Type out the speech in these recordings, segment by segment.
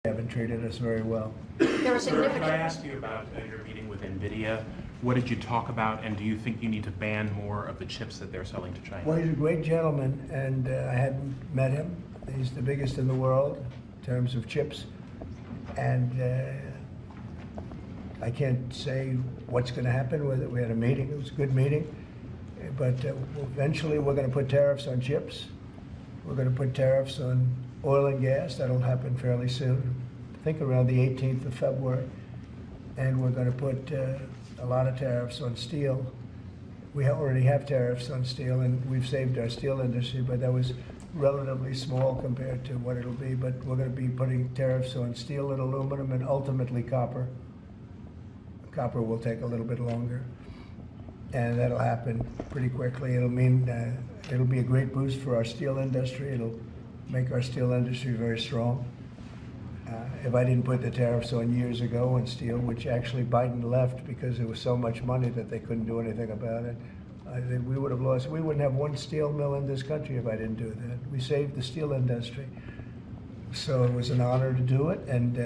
haven't treated us very well. There were Sir, significant. can I ask you about your meeting with Nvidia? What did you talk about, and do you think you need to ban more of the chips that they're selling to China? Well, he's a great gentleman, and I hadn't met him. He's the biggest in the world in terms of chips, and I can't say what's going to happen with it. We had a meeting. It was a good meeting, but eventually we're going to put tariffs on chips. We're going to put tariffs on oil and gas. That'll happen fairly soon. I think around the 18th of February. And we're going to put a lot of tariffs on steel. We already have tariffs on steel, and we've saved our steel industry, but that was relatively small compared to what it'll be. But we're going to be putting tariffs on steel and aluminum and ultimately copper. Copper will take a little bit longer, and that'll happen pretty quickly. It'll mean it'll be a great boost for our steel industry. It'll make our steel industry very strong. If I didn't put the tariffs on years ago on steel, which actually Biden left because there was so much money that they couldn't do anything about it, I think we would have lost. We wouldn't have one steel mill in this country if I didn't do that. We saved the steel industry. So it was an honor to do it, and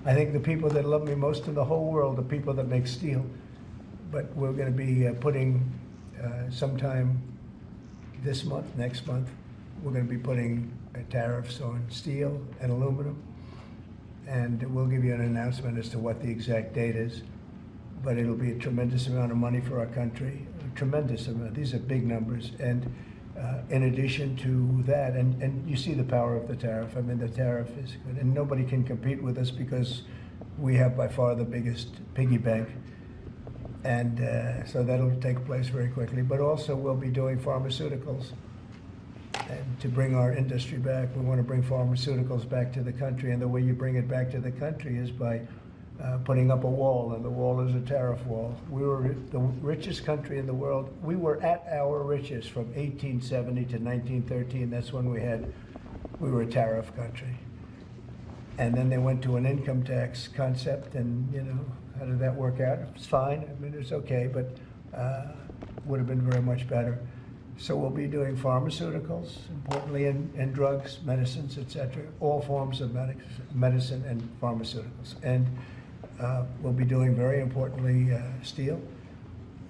I think the people that love me most in the whole world are people that make steel. But we're going to be putting sometime this month, next month, we're going to be putting tariffs on steel and aluminum. And we'll give you an announcement as to what the exact date is. But it'll be a tremendous amount of money for our country, a tremendous amount. These are big numbers. And in addition to that, and you see the power of the tariff. I mean, the tariff is good. And nobody can compete with us because we have by far the biggest piggy bank. And so that'll take place very quickly. But also we'll be doing pharmaceuticals. And to bring our industry back, we want to bring pharmaceuticals back to the country. And the way you bring it back to the country is by putting up a wall, and the wall is a tariff wall. We were the richest country in the world. We were at our richest from 1870 to 1913. That's when we were a tariff country. And then they went to an income tax concept, and you know, how did that work out? It's fine. I mean, it's okay, but would have been very much better. So we'll be doing pharmaceuticals, importantly, and drugs, medicines, etc., all forms of medicine and pharmaceuticals. And we'll be doing, very importantly, steel,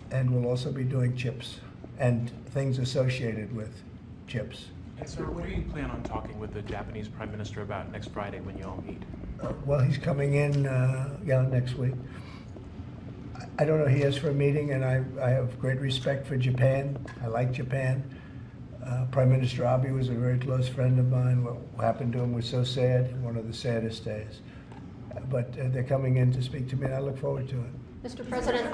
and we'll also be doing chips and things associated with chips. And sir, what do you plan on talking with the Japanese Prime Minister about next Friday when you all meet? Well, he's coming in, next week. I don't know, he asked for a meeting, and I have great respect for Japan. I like Japan. Prime Minister Abe was a very close friend of mine. What happened to him was so sad, one of the saddest days. But they're coming in to speak to me, and I look forward to it. Mr. President,